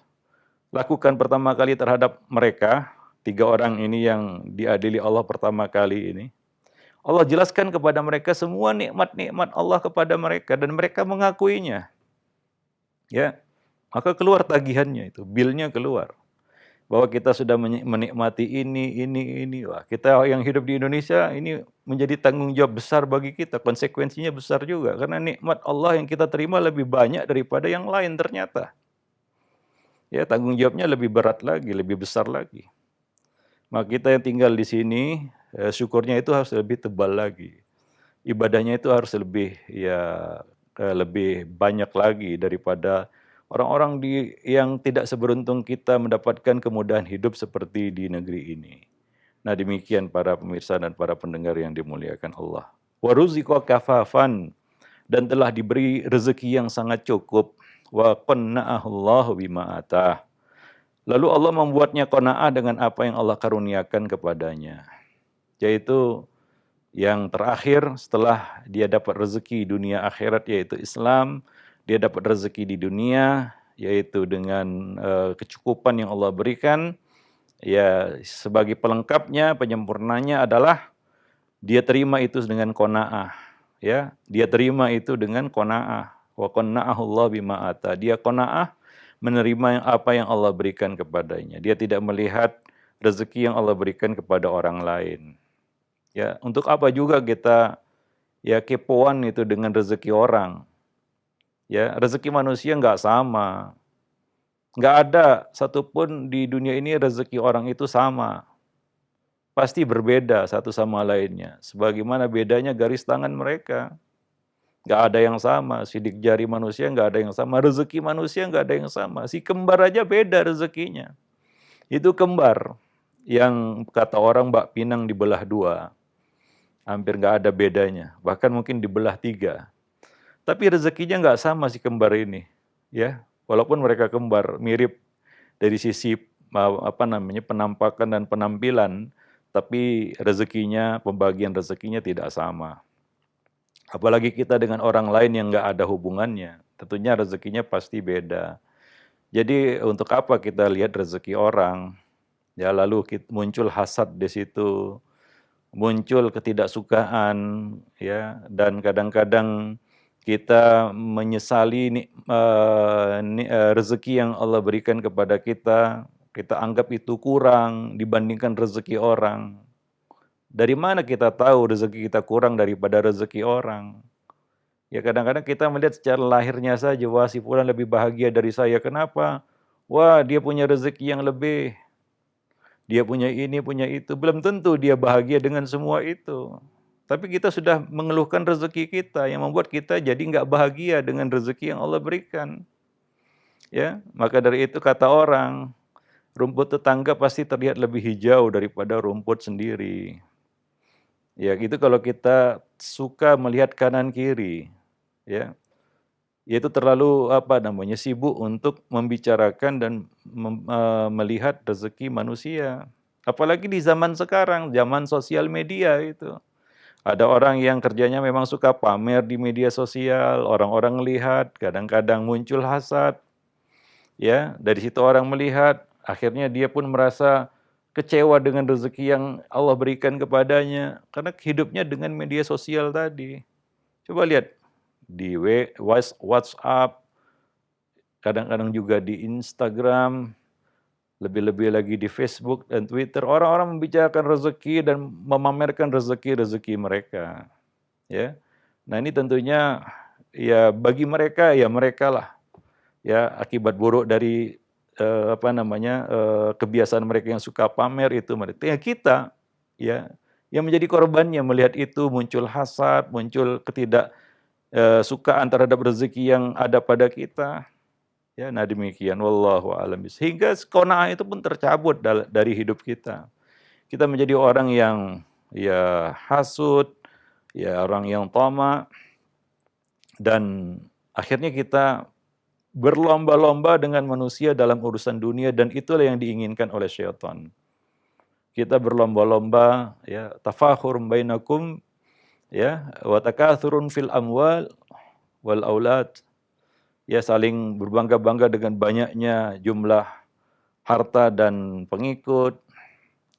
lakukan pertama kali terhadap mereka, 3 orang ini yang diadili Allah pertama kali ini? Allah jelaskan kepada mereka semua nikmat-nikmat Allah kepada mereka dan mereka mengakuinya. Ya, maka keluar tagihannya itu, bilnya keluar. Bahwa kita sudah menikmati ini. Wah, kita yang hidup di Indonesia ini menjadi tanggung jawab besar bagi kita, konsekuensinya besar juga karena nikmat Allah yang kita terima lebih banyak daripada yang lain ternyata. Ya, tanggung jawabnya lebih berat lagi, lebih besar lagi. Maka kita yang tinggal di sini, syukurnya itu harus lebih tebal lagi. Ibadahnya itu harus lebih lebih banyak lagi daripada orang-orang yang tidak seberuntung kita mendapatkan kemudahan hidup seperti di negeri ini. Nah demikian para pemirsa dan para pendengar yang dimuliakan Allah. Wa ruziqa kafafan, dan telah diberi rezeki yang sangat cukup. Wa qanna'ahullahu bima atah. Lalu Allah membuatnya qanaah dengan apa yang Allah karuniakan kepadanya. Yaitu yang terakhir setelah dia dapat rezeki dunia akhirat yaitu Islam, dia dapat rezeki di dunia yaitu dengan kecukupan yang Allah berikan. Ya sebagai pelengkapnya, penyempurnanya adalah dia terima itu dengan qanaah. Ya, dia terima itu dengan qanaah. Wa qanna'ahullah bima ata. Dia qanaah menerima apa yang Allah berikan kepadanya. Dia tidak melihat rezeki yang Allah berikan kepada orang lain. Ya, untuk apa juga kita ya kepoan itu dengan rezeki orang? Ya, rezeki manusia nggak sama. Nggak ada satupun di dunia ini rezeki orang itu sama. Pasti berbeda satu sama lainnya. Sebagaimana bedanya garis tangan mereka. Nggak ada yang sama. Sidik jari manusia nggak ada yang sama. Rezeki manusia nggak ada yang sama. Si kembar aja beda rezekinya. Itu kembar yang kata orang bak pinang dibelah 2. Hampir nggak ada bedanya. Bahkan mungkin dibelah 3. Tapi rezekinya nggak sama si kembar ini. Ya, walaupun mereka kembar, mirip dari sisi penampakan dan penampilan, tapi rezekinya, pembagian rezekinya tidak sama. Apalagi kita dengan orang lain yang nggak ada hubungannya, tentunya rezekinya pasti beda. Jadi untuk apa kita lihat rezeki orang? Ya, lalu muncul hasad di situ, muncul ketidaksukaan, ya, dan kadang-kadang kita menyesali rezeki yang Allah berikan kepada kita, kita anggap itu kurang dibandingkan rezeki orang. Dari mana kita tahu rezeki kita kurang daripada rezeki orang? Ya kadang-kadang kita melihat secara lahirnya saja, wah si fulan lebih bahagia dari saya. Kenapa? Wah dia punya rezeki yang lebih, dia punya ini, punya itu. Belum tentu dia bahagia dengan semua itu. Tapi kita sudah mengeluhkan rezeki kita yang membuat kita jadi nggak bahagia dengan rezeki yang Allah berikan. Ya, maka dari itu kata orang, rumput tetangga pasti terlihat lebih hijau daripada rumput sendiri. Ya, itu kalau kita suka melihat kanan kiri, ya. Yaitu terlalu sibuk untuk membicarakan dan melihat rezeki manusia. Apalagi di zaman sekarang, zaman sosial media itu. Ada orang yang kerjanya memang suka pamer di media sosial, orang-orang melihat, kadang-kadang muncul hasad, ya. Dari situ orang melihat, akhirnya dia pun merasa kecewa dengan rezeki yang Allah berikan kepadanya karena hidupnya dengan media sosial tadi. Coba lihat di WhatsApp, kadang-kadang juga di Instagram, lebih-lebih lagi di Facebook dan Twitter, orang-orang membicarakan rezeki dan memamerkan rezeki-rezeki mereka, ya. Nah, ini tentunya ya bagi mereka ya merekalah ya akibat buruk dari kebiasaan mereka yang suka pamer itu mereka. Ya kita ya yang menjadi korbannya melihat itu muncul hasad, muncul sukaan terhadap rezeki yang ada pada kita. Ya, nah demikian wallahu a'lam. Sehingga qanaah itu pun tercabut dari hidup kita. Kita menjadi orang yang ya hasud, ya orang yang tamak, dan akhirnya kita berlomba-lomba dengan manusia dalam urusan dunia, dan itulah yang diinginkan oleh syaitan. Kita berlomba-lomba ya tafakhur bainakum ya wa takatsurun fil amwal wal aulad, ya saling berbangga-bangga dengan banyaknya jumlah harta dan pengikut,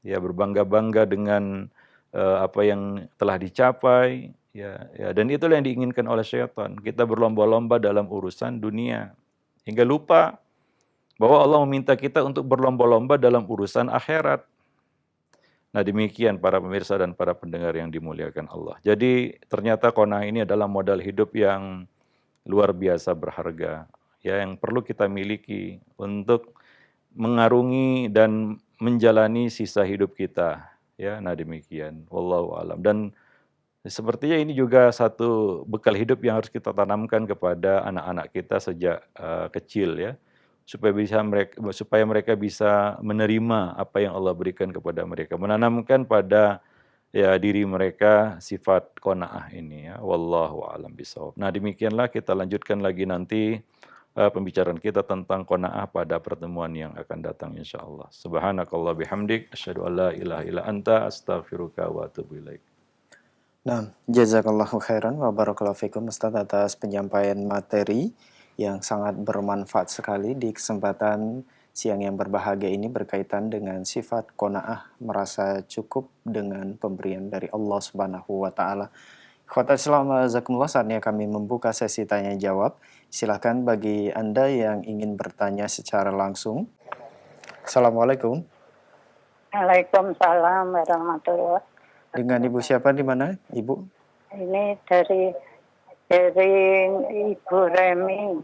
ya berbangga-bangga dengan apa yang telah dicapai, ya dan itulah yang diinginkan oleh syaitan. Kita berlomba-lomba dalam urusan dunia hingga lupa bahwa Allah meminta kita untuk berlomba-lomba dalam urusan akhirat. Nah demikian para pemirsa dan para pendengar yang dimuliakan Allah. Jadi ternyata qanaah ini adalah modal hidup yang luar biasa berharga, ya yang perlu kita miliki untuk mengarungi dan menjalani sisa hidup kita. Ya, nah demikian. Wallahu alam. Dan sepertinya ini juga satu bekal hidup yang harus kita tanamkan kepada anak-anak kita sejak kecil ya. Supaya mereka bisa menerima apa yang Allah berikan kepada mereka, menanamkan pada ya diri mereka sifat qanaah ini ya. Wallahu a'lam bishawab. Nah, demikianlah kita lanjutkan lagi nanti pembicaraan kita tentang qanaah pada pertemuan yang akan datang insyaallah. Subhanakallah bihamdik asyhadu an la ilaha illa anta astaghfiruka wa atubu ilaik. Nah, jazakallahu khairan wa barakallahu fikum Ustaz atas penyampaian materi yang sangat bermanfaat sekali di kesempatan siang yang berbahagia ini berkaitan dengan sifat qanaah, merasa cukup dengan pemberian dari Allah Subhanahu wa taala. Ikhwatal Islam jazakumullah, saatnya kami membuka sesi tanya jawab. Silahkan bagi Anda yang ingin bertanya secara langsung. Assalamualaikum. Waalaikumsalam warahmatullahi. Dengan Ibu siapa di mana, Ibu? Ini dari Ibu Remi.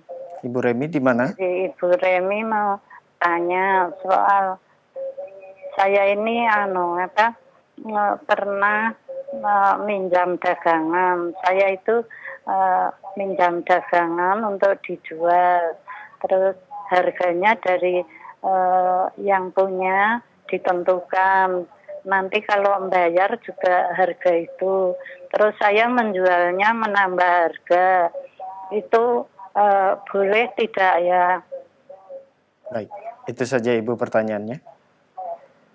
Ibu Remi di mana? Jadi Ibu Remi mau tanya soal saya ini pernah minjam dagangan. Saya itu minjam dagangan untuk dijual. Terus harganya dari yang punya ditentukan. Nanti kalau membayar juga harga itu. Terus saya menjualnya menambah harga. Itu boleh tidak ya? Baik, itu saja Ibu pertanyaannya.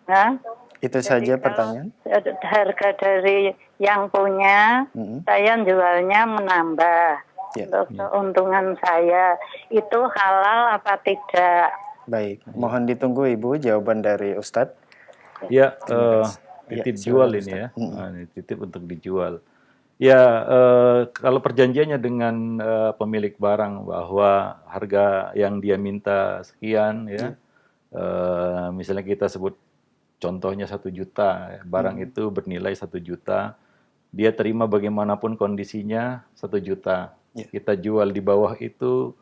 Hah? Itu saja pertanyaan. Harga dari yang punya, saya jualnya menambah. Ya. Untuk keuntungan saya. Itu halal apa tidak? Baik, mohon ditunggu Ibu jawaban dari Ustadz. Ya, Terima kasih. Ya, titip jual silakan ini Ustaz. ya. Ini titip untuk dijual. Ya, kalau perjanjiannya dengan pemilik barang bahwa harga yang dia minta sekian Iya. ya, misalnya kita sebut contohnya 1 juta, barang itu bernilai 1 juta, dia terima bagaimanapun kondisinya 1 juta. Iya. Kita jual di bawah itu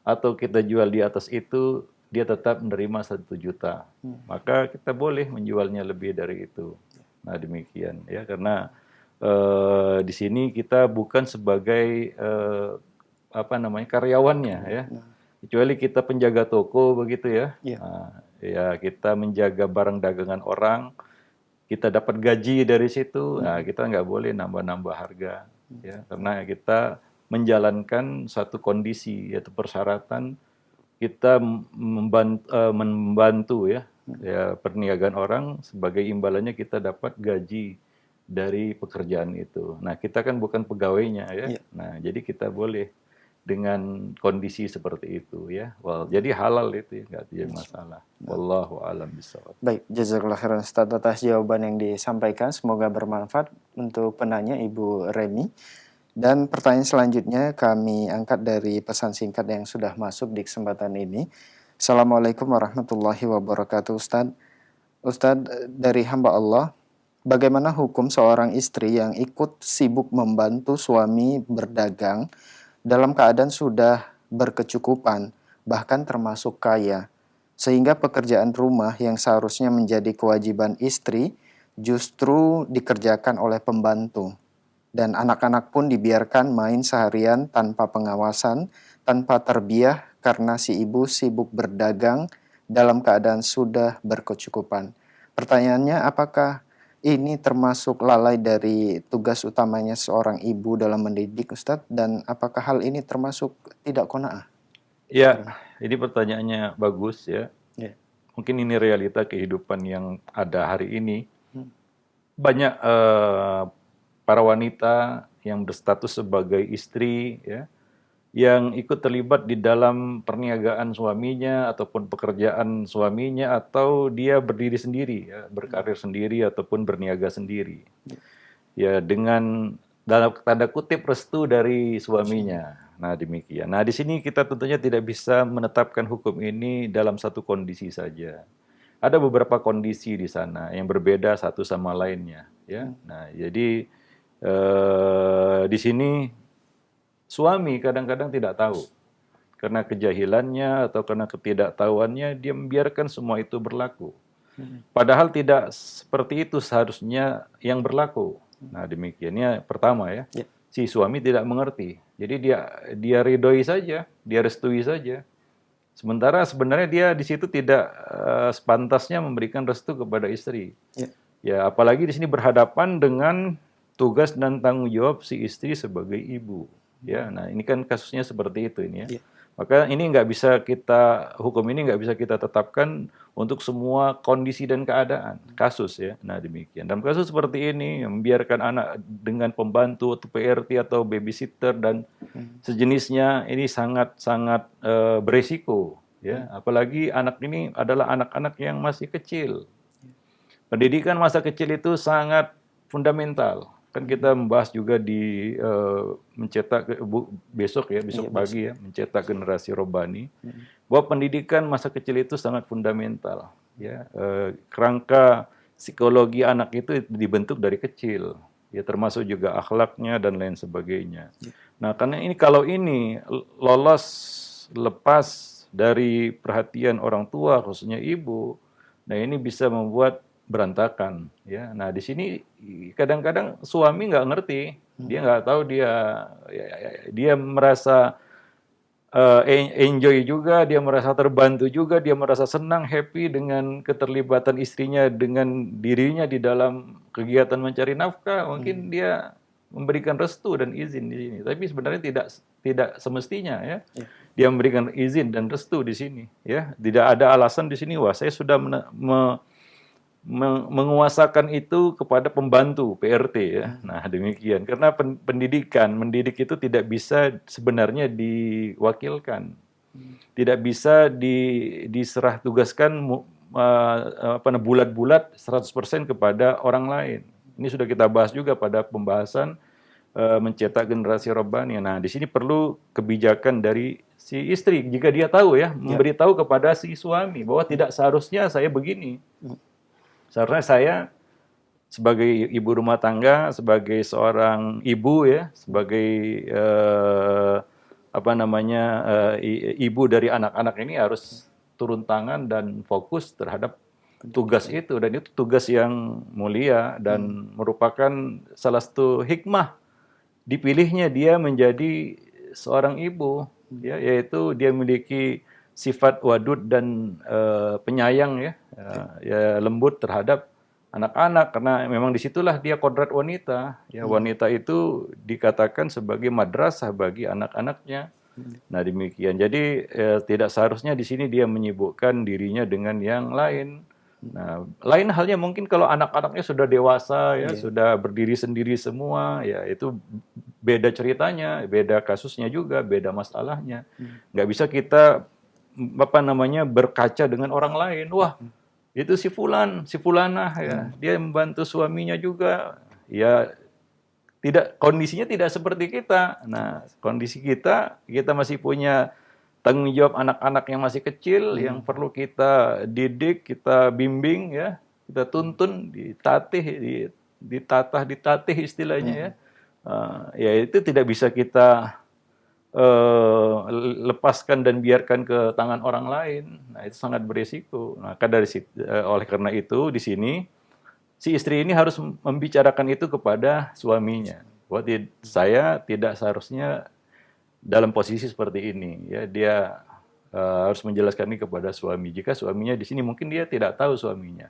atau kita jual di atas itu, dia tetap menerima 1 juta. Maka kita boleh menjualnya lebih dari itu. Nah demikian ya, karena di sini kita bukan sebagai apa namanya karyawannya ya, kecuali kita penjaga toko begitu ya. Iya. Nah, ya kita menjaga barang dagangan orang, kita dapat gaji dari situ, nah kita nggak boleh nambah-nambah harga ya, karena kita menjalankan satu kondisi yaitu persyaratan kita membantu ya, ya perniagaan orang, sebagai imbalannya kita dapat gaji dari pekerjaan itu. Nah kita kan bukan pegawainya ya, Iya. nah jadi kita boleh dengan kondisi seperti itu ya. Well, jadi halal itu ya, nggak jadi masalah. Wallahu a'lam bishawab. Baik, jazakallah khairan Ustaz atas jawaban yang disampaikan. Semoga bermanfaat untuk penanya Ibu Remi. Dan pertanyaan selanjutnya kami angkat dari pesan singkat yang sudah masuk di kesempatan ini. Assalamualaikum warahmatullahi wabarakatuh Ustaz. Ustaz, dari hamba Allah, bagaimana hukum seorang istri yang ikut sibuk membantu suami berdagang dalam keadaan sudah berkecukupan, bahkan termasuk kaya, sehingga pekerjaan rumah yang seharusnya menjadi kewajiban istri justru dikerjakan oleh pembantu. Dan anak-anak pun dibiarkan main seharian tanpa pengawasan, tanpa terbiah karena si ibu sibuk berdagang dalam keadaan sudah berkecukupan. Pertanyaannya, apakah ini termasuk lalai dari tugas utamanya seorang ibu dalam mendidik, Ustadz? Dan apakah hal ini termasuk tidak qanaah? Ya, ini pertanyaannya bagus ya. Ya. Mungkin ini realita kehidupan yang ada hari ini. Banyak para wanita yang berstatus sebagai istri ya, yang ikut terlibat di dalam perniagaan suaminya ataupun pekerjaan suaminya, atau dia berdiri sendiri ya, berkarir sendiri ataupun berniaga sendiri. Ya, dengan dalam tanda kutip restu dari suaminya. Nah, demikian. Nah, di sini kita tentunya tidak bisa menetapkan hukum ini dalam satu kondisi saja. Ada beberapa kondisi di sana yang berbeda satu sama lainnya ya. Nah, jadi di sini suami kadang-kadang tidak tahu, karena kejahilannya atau karena ketidaktahuannya dia membiarkan semua itu berlaku. Padahal tidak seperti itu seharusnya yang berlaku. Nah demikiannya pertama ya, si suami tidak mengerti. Jadi dia ridhoi saja, dia restui saja. Sementara sebenarnya dia di situ tidak sepantasnya memberikan restu kepada istri. Ya apalagi di sini berhadapan dengan tugas dan tanggung jawab si istri sebagai ibu. Ya, nah ini kan kasusnya seperti itu ini ya. Maka ini hukum ini nggak bisa kita tetapkan untuk semua kondisi dan keadaan, kasus ya. Nah demikian. Dalam kasus seperti ini, membiarkan anak dengan pembantu atau PRT atau babysitter dan sejenisnya, ini sangat beresiko ya. Apalagi anak ini adalah anak-anak yang masih kecil. Pendidikan masa kecil itu sangat fundamental. Kan kita membahas juga di besok pagi ya, mencetak generasi robbani, bahwa pendidikan masa kecil itu sangat fundamental ya. Kerangka psikologi anak itu dibentuk dari kecil ya, termasuk juga akhlaknya dan lain sebagainya. Nah karena ini, kalau ini lepas dari perhatian orang tua khususnya ibu, nah ini bisa membuat berantakan ya. Nah di sini kadang-kadang suami nggak ngerti, dia nggak tahu, dia merasa enjoy juga, dia merasa terbantu juga, dia merasa senang, happy dengan keterlibatan istrinya dengan dirinya di dalam kegiatan mencari nafkah. Mungkin dia memberikan restu dan izin di sini, tapi sebenarnya tidak semestinya ya. Dia memberikan izin dan restu di sini ya. Tidak ada alasan di sini, wah saya sudah menguasakan itu kepada pembantu PRT ya. Nah demikian, karena mendidik itu tidak bisa sebenarnya diwakilkan, tidak bisa diserah tugaskan bulat-bulat 100% kepada orang lain. Ini sudah kita bahas juga pada pembahasan mencetak generasi Rabbani. Nah, di sini perlu kebijakan dari si istri jika dia tahu ya, memberitahu kepada si suami bahwa tidak seharusnya saya begini. Seharusnya saya sebagai ibu rumah tangga, sebagai seorang ibu ya, sebagai ibu dari anak-anak ini harus turun tangan dan fokus terhadap tugas itu, dan itu tugas yang mulia dan merupakan salah satu hikmah dipilihnya dia menjadi seorang ibu, ya, yaitu dia memiliki sifat wadud dan penyayang ya, lembut terhadap anak-anak, karena memang disitulah dia kodrat wanita. Ya, wanita itu dikatakan sebagai madrasah bagi anak-anaknya. Nah, demikian. Jadi tidak seharusnya di sini dia menyibukkan dirinya dengan yang lain. Nah, lain halnya mungkin kalau anak-anaknya sudah dewasa ya, sudah berdiri sendiri semua, ya itu beda ceritanya, beda kasusnya juga, beda masalahnya. Nggak bisa kita berkaca dengan orang lain. Wah, itu si fulan, si fulanah ya, dia membantu suaminya juga. Ya, kondisinya tidak seperti kita. Nah, kondisi kita masih punya tanggung jawab anak-anak yang masih kecil, yang perlu kita didik, kita bimbing ya, kita tuntun, ditatih istilahnya ya. Ya itu tidak bisa kita lepaskan dan biarkan ke tangan orang lain. Nah, itu sangat berisiko. Nah, oleh karena itu di sini si istri ini harus membicarakan itu kepada suaminya. Bahwa saya tidak seharusnya dalam posisi seperti ini. Ya, dia harus menjelaskan ini kepada suami. Jika suaminya di sini mungkin dia tidak tahu suaminya,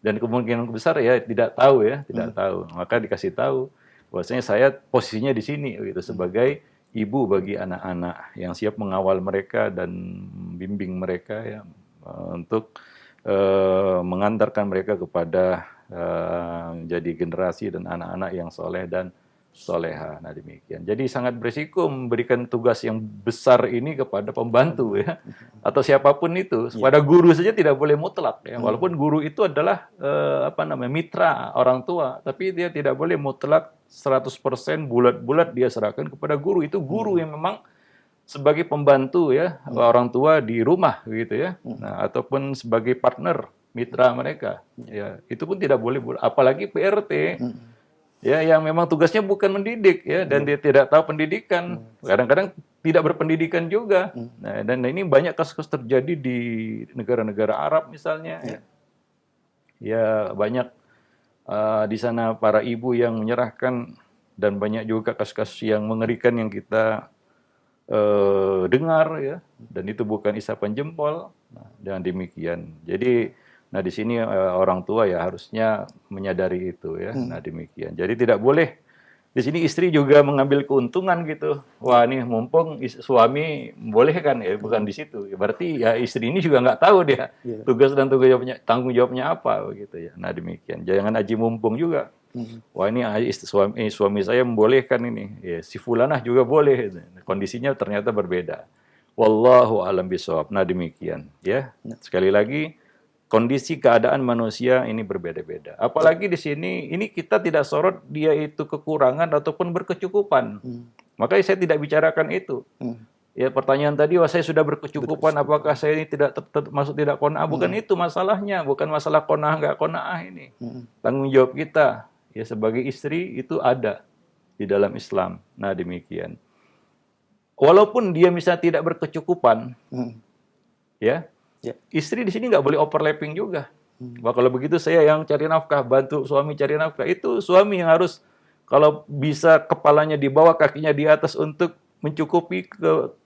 dan kemungkinan besar ya tidak tahu ya, tidak tahu. Maka dikasih tahu bahwasanya saya posisinya di sini, gitu, sebagai ibu bagi anak-anak yang siap mengawal mereka dan bimbing mereka ya, untuk mengantarkan mereka kepada menjadi generasi dan anak-anak yang soleh dan soleha. Nah, demikian. Jadi sangat berisiko memberikan tugas yang besar ini kepada pembantu ya, atau siapapun itu. Pada guru saja tidak boleh mutlak ya. Walaupun guru itu adalah mitra orang tua, tapi dia tidak boleh mutlak 100% bulat-bulat dia serahkan kepada guru. Itu guru yang memang sebagai pembantu ya, orang tua di rumah gitu ya. Nah, ataupun sebagai partner mitra mereka. Ya, itu pun tidak boleh, apalagi PRT. Ya, yang memang tugasnya bukan mendidik ya, dan dia tidak tahu pendidikan, kadang-kadang tidak berpendidikan juga. Nah, dan ini banyak kasus terjadi di negara-negara Arab misalnya. Ya, banyak di sana para ibu yang menyerahkan, dan banyak juga kasus-kasus yang mengerikan yang kita dengar ya, dan itu bukan isapan jempol. Nah, dan demikian. Jadi di sini orang tua ya harusnya menyadari itu ya. Nah, demikian. Jadi tidak boleh di sini istri juga mengambil keuntungan gitu. Wah, ini mumpung suami membolehkan ya, bukan di situ. Berarti ya istri ini juga nggak tahu dia tugas dan tanggung jawabnya apa gitu ya. Nah, demikian. Jangan aji mumpung juga. Wah, ini suami saya membolehkan ini. Ya, si fulanah juga boleh. Kondisinya ternyata berbeda. Wallahu a'lam bishawab. Nah, demikian ya. Sekali lagi, kondisi keadaan manusia ini berbeda-beda. Apalagi di sini, ini kita tidak sorot dia itu kekurangan ataupun berkecukupan. Makanya saya tidak bicarakan itu. Ya, pertanyaan tadi, wah saya sudah berkecukupan, apakah saya ini tidak masuk tidak qanaah? Bukan itu masalahnya, bukan masalah qanaah nggak qanaah ini. Tanggung jawab kita ya sebagai istri itu ada di dalam Islam. Nah, demikian. Walaupun dia misalnya tidak berkecukupan, ya. Istri di sini nggak boleh overlapping juga. Wah, kalau begitu saya yang cari nafkah, bantu suami cari nafkah. Itu suami yang harus, kalau bisa kepalanya di bawah, kakinya di atas untuk mencukupi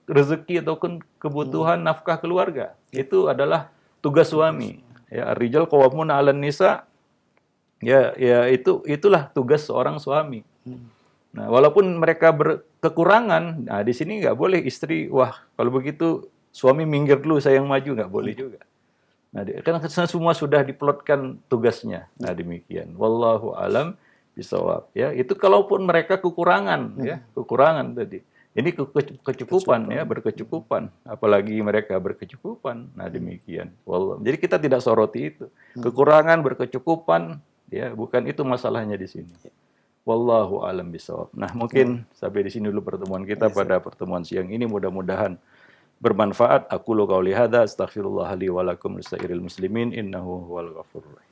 rezeki ataupun kebutuhan nafkah keluarga. Itu adalah tugas suami. Ya, rijal qawwamuna 'alan nisa. Ya itulah tugas seorang suami. Nah, walaupun mereka berkekurangan, nah di sini nggak boleh istri, wah kalau begitu suami minggir dulu, saya yang maju, nggak boleh juga. Nah, karena semua sudah diplotkan tugasnya. Nah, demikian. Wallahu alam bishawab. Ya, itu kalaupun mereka kekurangan, ya, kekurangan tadi. Ini kecukupan ya, berkecukupan. Apalagi mereka berkecukupan. Nah demikian. Wallah. Jadi kita tidak soroti itu. Kekurangan berkecukupan, ya bukan itu masalahnya di sini. Wallahu alam bisawab. Nah mungkin sampai di sini dulu pertemuan kita pada pertemuan siang ini. Mudah-mudahan bermanfaat. Aku qauli hadza astaghfirullah li wa lakum lisairil muslimin innahu huwal ghafurur rahim.